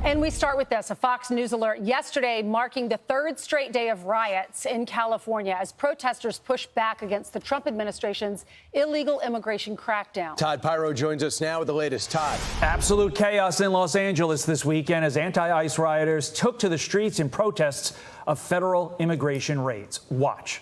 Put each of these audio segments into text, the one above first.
And we start with this, a Fox News alert yesterday marking the third straight day of riots in California as protesters push back against the Trump administration's illegal immigration crackdown. Todd Piro joins us now with the latest. Todd. Absolute chaos in Los Angeles this weekend as anti-ICE rioters took to the streets in protests of federal immigration raids. Watch.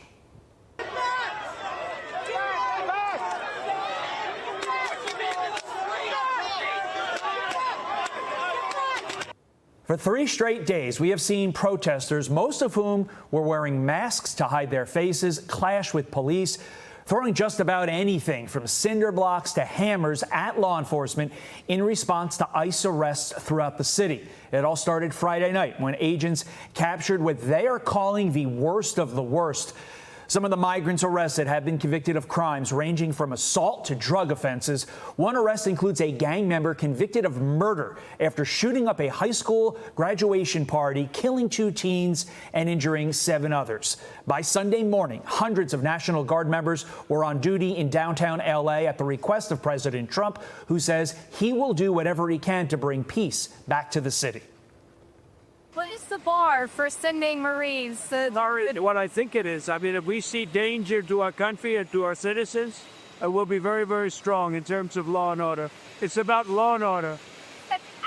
For 3 straight days, we have seen protesters, most of whom were wearing masks to hide their faces, clash with police, throwing just about anything from cinder blocks to hammers at law enforcement in response to ICE arrests throughout the city. It all started Friday night when agents captured what they are calling the worst of the worst. Some of the migrants arrested have been convicted of crimes ranging from assault to drug offenses. One arrest includes a gang member convicted of murder after shooting up a high school graduation party, killing 2 teens and injuring 7 others. By Sunday morning, hundreds of National Guard members were on duty in downtown L.A. at the request of President Trump, who says he will do whatever he can to bring peace back to the city. What is the bar for sending Marines? What I think it is. I mean, if we see danger to our country and to our citizens, we'll be very, very strong in terms of law and order. It's about law and order.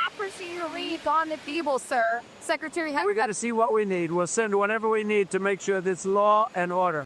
Accuracy your read on the people, sir. Secretary, We got to see what we need. We'll send whatever we need to make sure there's law and order.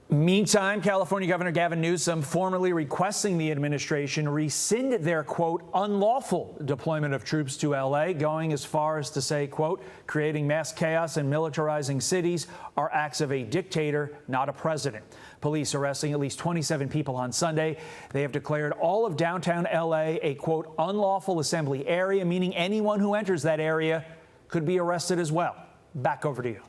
Meantime, California Governor Gavin Newsom formally requesting the administration rescind their, quote, unlawful deployment of troops to L.A., going as far as to say, quote, creating mass chaos and militarizing cities are acts of a dictator, not a president. Police arresting at least 27 people on Sunday. They have declared all of downtown L.A. a, quote, unlawful assembly area, meaning anyone who enters that area could be arrested as well. Back over to you.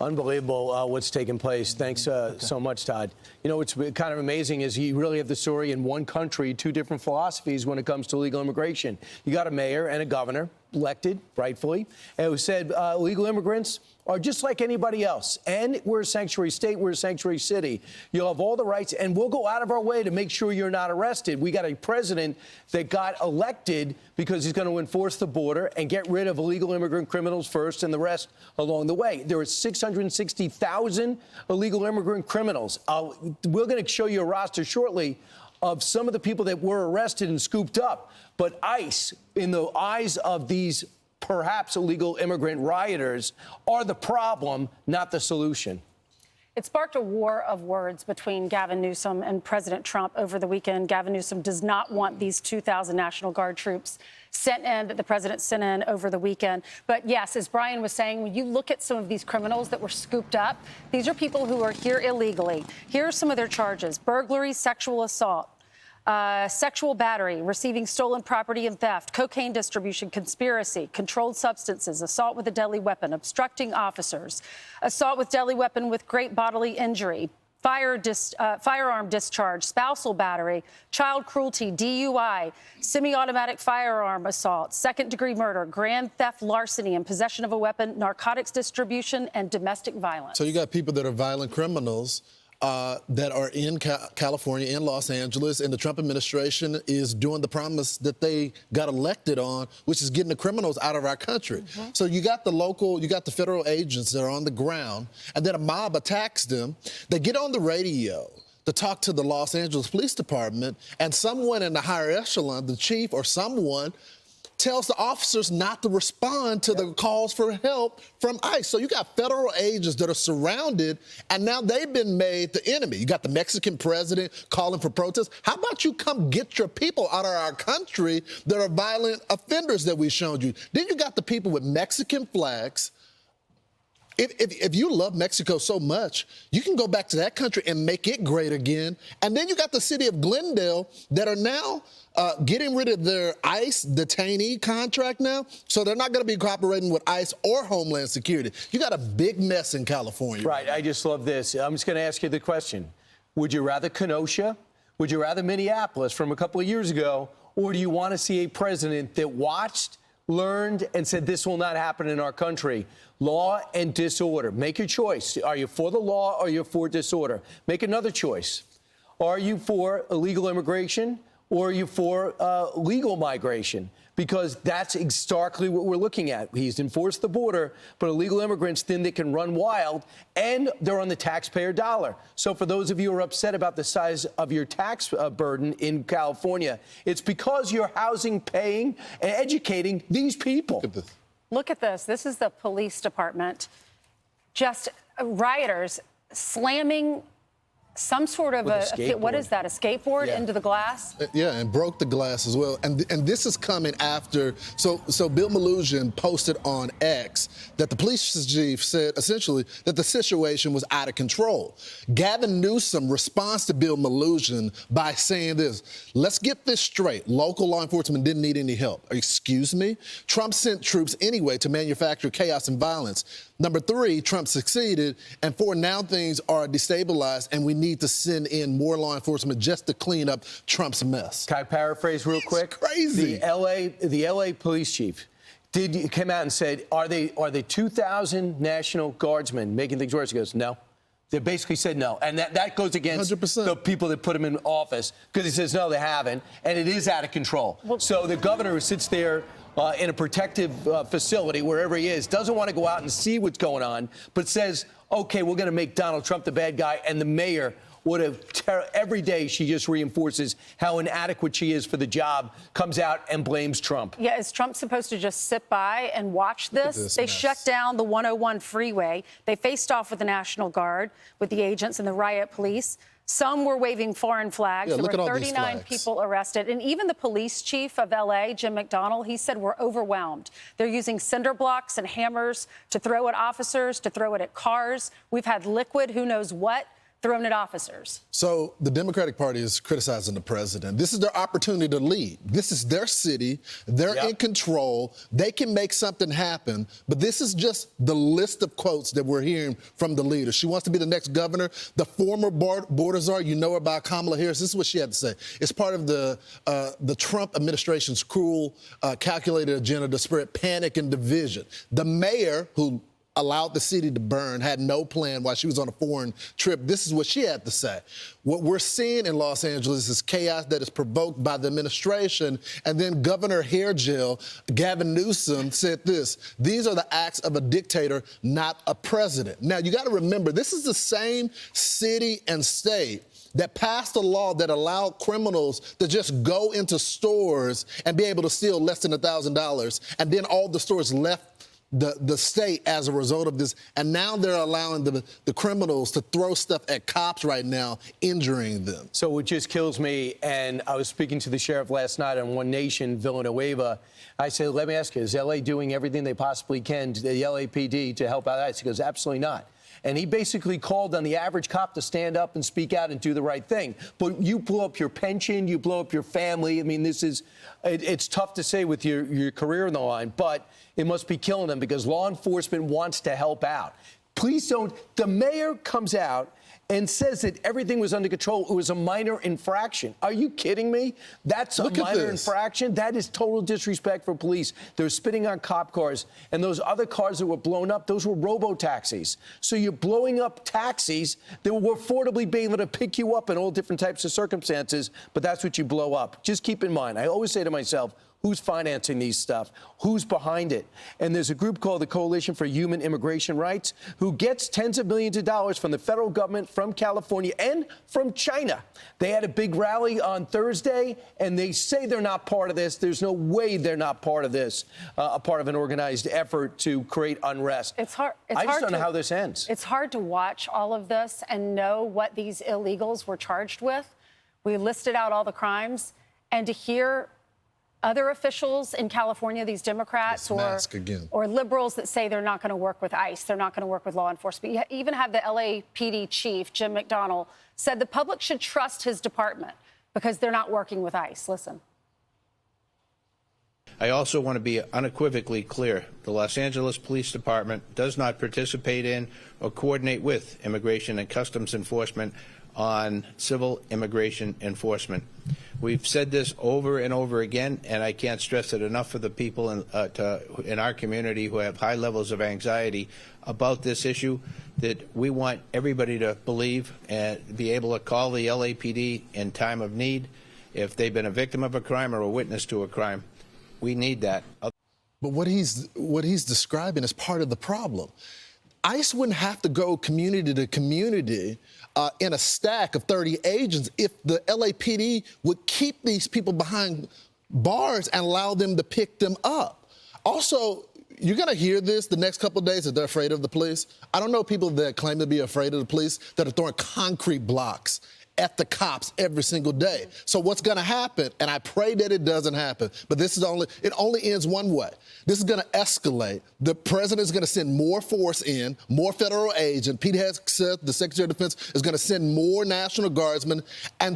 Unbelievable what's taken place. Thanks so much, Todd. You know, what's kind of amazing is you really have the story in one country, 2 different philosophies when it comes to illegal immigration. You got a mayor and a governor elected, rightfully, and who said illegal immigrants are just like anybody else. And we're a sanctuary state. We're a sanctuary city. You'll have all the rights, and we'll go out of our way to make sure you're not arrested. We got a president that got elected because he's going to enforce the border and get rid of illegal immigrant criminals first and the rest along the way. There are 660,000 illegal immigrant criminals. We're going to show you a roster shortly of some of the people that were arrested and scooped up. But ICE, in the eyes of these perhaps illegal immigrant rioters, are the problem, not the solution. It sparked a war of words between Gavin Newsom and President Trump over the weekend. Gavin Newsom does not want these 2,000 National Guard troops sent in that the president sent in over the weekend. But yes, as Brian was saying, when you look at some of these criminals that were scooped up, these are people who are here illegally. Here are some of their charges: burglary, sexual assault, sexual battery, receiving stolen property and theft, cocaine distribution, conspiracy, controlled substances, assault with a deadly weapon, obstructing officers, assault with deadly weapon with great bodily injury, firearm discharge, spousal battery, child cruelty, DUI, semi-automatic firearm assault, second-degree murder, grand theft larceny, and possession of a weapon, narcotics distribution, and domestic violence. So you got people that are violent criminals that are in California, in Los Angeles, and the Trump administration is doing the promise that they got elected on, which is getting the criminals out of our country. So you got the federal agents that are on the ground, and then a mob attacks them. They get on the radio to talk to the Los Angeles Police Department, and someone in the higher echelon, the chief or someone, tells the officers not to respond to the calls for help from ICE. So you got federal agents that are surrounded, and now they've been made the enemy. You got the Mexican president calling for protests. How about you come get your people out of our country that are violent offenders that we showed you? Then you got the people with Mexican flags. If you love Mexico so much, you can go back to that country and make it great again. And then you got the city of Glendale that are now getting rid of their ICE detainee contract now. So they're not going to be cooperating with ICE or Homeland Security. You got a big mess in California. Right. I just love this. I'm just going to ask you the question. Would you rather Kenosha? Would you rather Minneapolis from a couple of years ago? Or do you want to see a president that watched, learned, and said this will not happen in our country? Law and disorder. Make your choice. Are you for the law or are you for disorder? Make another choice. Are you for illegal immigration or are you for legal migration? because that's starkly what we're looking at. He's enforced the border, but illegal immigrants then they can run wild, and they're on the taxpayer dollar. So for those of you who are upset about the size of your tax burden in California, it's because you're housing, paying, and educating these people. Look at this. This is the police department. Just rioters slamming some sort of what is that, a skateboard into the glass? Yeah, and broke the glass as well. And this is coming after, so Bill Melugin posted on X that the police chief said essentially that the situation was out of control. Gavin Newsom responds to Bill Melugin by saying this: let's get this straight. Local law enforcement didn't need any help. Excuse me? Trump sent troops anyway to manufacture chaos and violence. Number 3, Trump succeeded. And 4, now things are destabilized and we need to send in more law enforcement just to clean up Trump's mess. Can I paraphrase real quick? It's crazy. The LA police chief came out and said, are they 2,000 National Guardsmen making things worse? He goes, no. They basically said no. And that goes against 100%. the people that put him in office, because he says, no, they haven't. And it is out of control. So the governor who sits there in a protective facility, wherever he is, doesn't want to go out and see what's going on, but says, okay, we're going to make Donald Trump the bad guy. And the mayor would have, every day she just reinforces how inadequate she is for the job, comes out and blames Trump. Yeah, is Trump supposed to just sit by and watch this? They shut down the 101 freeway. They faced off with the National Guard, with the agents and the riot police. Some were waving foreign flags. Yeah, there were 39 people arrested. And even the police chief of L.A., Jim McDonnell, he said we're overwhelmed. They're using cinder blocks and hammers to throw at officers, to throw it at cars. We've had liquid, who knows what, thrown at officers. So the Democratic Party is criticizing the president. This is their opportunity to lead. This is their city. They're in control. They can make something happen. But this is just the list of quotes that we're hearing from the leader. She wants to be the next governor. The former border czar, you know about Kamala Harris. This is what she had to say. It's part of the Trump administration's cruel, calculated agenda to spread panic and division. The mayor, who allowed the city to burn, had no plan while she was on a foreign trip. This is what she had to say. What we're seeing in Los Angeles is chaos that is provoked by the administration. And then Governor Hairgel, Gavin Newsom, said this: these are the acts of a dictator, not a president. Now, you got to remember, this is the same city and state that passed a law that allowed criminals to just go into stores and be able to steal less than $1,000. And then all the stores left the state as a result of this, and now they're allowing the criminals to throw stuff at cops right now, injuring them. So what just kills me, and I was speaking to the sheriff last night on One Nation, Villanueva. I said, let me ask you, is L.A. doing everything they possibly can, to the LAPD, to help out ICE? He goes, absolutely not. And he basically called on the average cop to stand up and speak out and do the right thing. But you blow up your pension, you blow up your family. I mean, it's tough to say with your career on the line, but it must be killing them because law enforcement wants to help out. Please don't. The mayor comes out and says that everything was under control. It was a minor infraction. Are you kidding me? That's a minor infraction? That is total disrespect for police. They're spitting on cop cars. And those other cars that were blown up, those were robo-taxis. So you're blowing up taxis that were affordably being able to pick you up in all different types of circumstances, but that's what you blow up. Just keep in mind, I always say to myself, who's financing these stuff? Who's behind it? And there's a group called the Coalition for Human Immigration Rights who gets tens of millions of dollars from the federal government, from California, and from China. They had a big rally on Thursday, and they say they're not part of this. There's no way they're not part of this, a part of an organized effort to create unrest. It's hard. I just don't know how this ends. It's hard to watch all of this and know what these illegals were charged with. We listed out all the crimes, and to hear other officials in California, these Democrats or liberals that say they're not going to work with ICE, they're not going to work with law enforcement. You even have the LAPD chief, Jim McDonnell, said the public should trust his department because they're not working with ICE. Listen. I also want to be unequivocally clear. The Los Angeles Police Department does not participate in or coordinate with Immigration and Customs Enforcement on civil immigration enforcement. We've said this over and over again, and I can't stress it enough for the people in our community who have high levels of anxiety about this issue, that we want everybody to believe and be able to call the LAPD in time of need if they've been a victim of a crime or a witness to a crime. We need that. But what he's describing is part of the problem. ICE wouldn't have to go community to community in a stack of 30 agents if the LAPD would keep these people behind bars and allow them to pick them up. Also, you're going to hear this the next couple of days that they're afraid of the police. I don't know people that claim to be afraid of the police that are throwing concrete blocks at the cops every single day. So what's going to happen, and I pray that it doesn't happen, but it only ends one way. This is going to escalate. The president is going to send more force in, more federal agents. Pete Hegseth, the Secretary of Defense, is going to send more National Guardsmen, and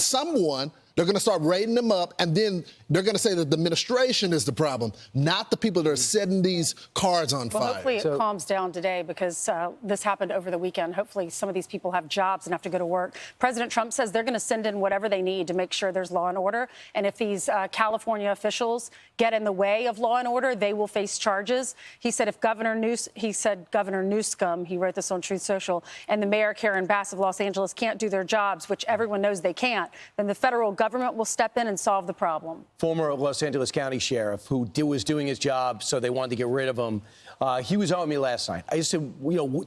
they're going to start raiding them up, and then they're going to say that the administration is the problem, not the people that are setting these cars on fire. Well, hopefully it calms down today because this happened over the weekend. Hopefully some of these people have jobs and have to go to work. President Trump says they're going to send in whatever they need to make sure there's law and order. And if these California officials get in the way of law and order, they will face charges. He said if Governor Newsom, he wrote this on Truth Social, and the mayor Karen Bass of Los Angeles can't do their jobs, which everyone knows they can't, then the federal government will step in and solve the problem. Former Los Angeles County Sheriff who was doing his job, so they wanted to get rid of him. He was on me last night. I said,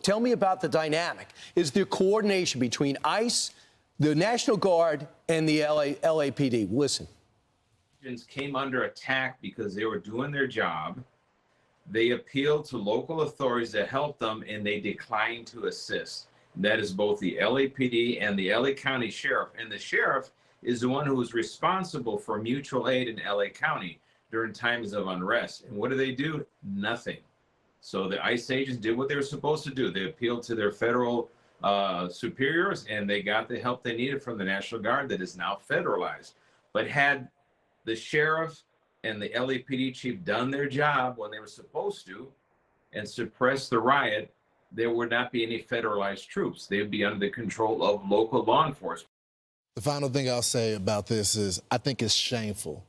tell me about the dynamic. Is there coordination between ICE, the National Guard, and the LAPD? Listen. Came under attack because they were doing their job. They appealed to local authorities to help them, and they declined to assist. That is both the LAPD and the LA County Sheriff. And the sheriff is the one who is responsible for mutual aid in LA County during times of unrest. And what do? Nothing. So the ICE agents did what they were supposed to do. They appealed to their federal superiors, and they got the help they needed from the National Guard that is now federalized. But had the sheriff and the LAPD chief done their job when they were supposed to and suppressed the riot, there would not be any federalized troops. They would be under the control of local law enforcement. The final thing I'll say about this is I think it's shameful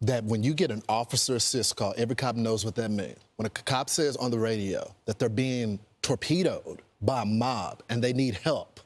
that when you get an officer assist call, every cop knows what that means. When a cop says on the radio that they're being torpedoed by a mob and they need help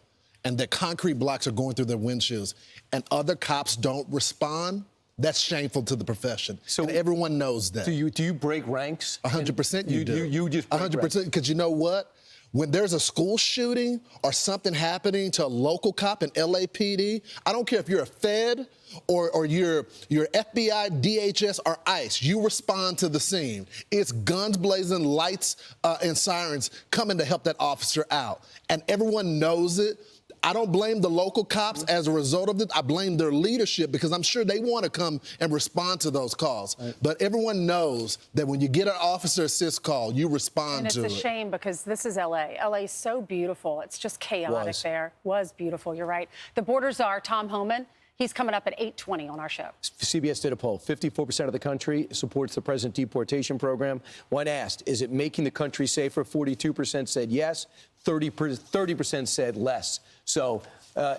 and that concrete blocks are going through their windshields and other cops don't respond, that's shameful to the profession. So and everyone knows that. Do you break ranks? 100% you do. You just break 100%, because you know what? When there's a school shooting or something happening to a local cop in LAPD, I don't care if you're a Fed or you're FBI, DHS, or ICE, you respond to the scene. It's guns blazing, lights and sirens coming to help that officer out. And everyone knows it. I don't blame the local cops as a result of it. I blame their leadership because I'm sure they want to come and respond to those calls. Right. But everyone knows that when you get an officer assist call, you respond to it. And it's a shame because this is L.A. L.A. is so beautiful. It's just chaotic there. Was beautiful. You're right. The border czar, Tom Homan, he's coming up at 8:20 on our show. CBS did a poll. 54% of the country supports the president deportation program. When asked, is it making the country safer? 42% said yes. 30% said less. So,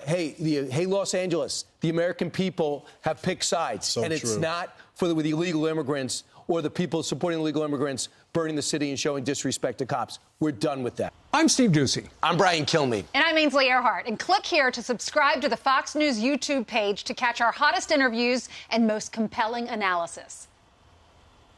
hey, Los Angeles, the American people have picked sides. So and it's not for the illegal immigrants or the people supporting illegal immigrants burning the city and showing disrespect to cops. We're done with that. I'm Steve Ducey. I'm Brian Kilmeade. And I'm Ainsley Earhart. And click here to subscribe to the Fox News YouTube page to catch our hottest interviews and most compelling analysis.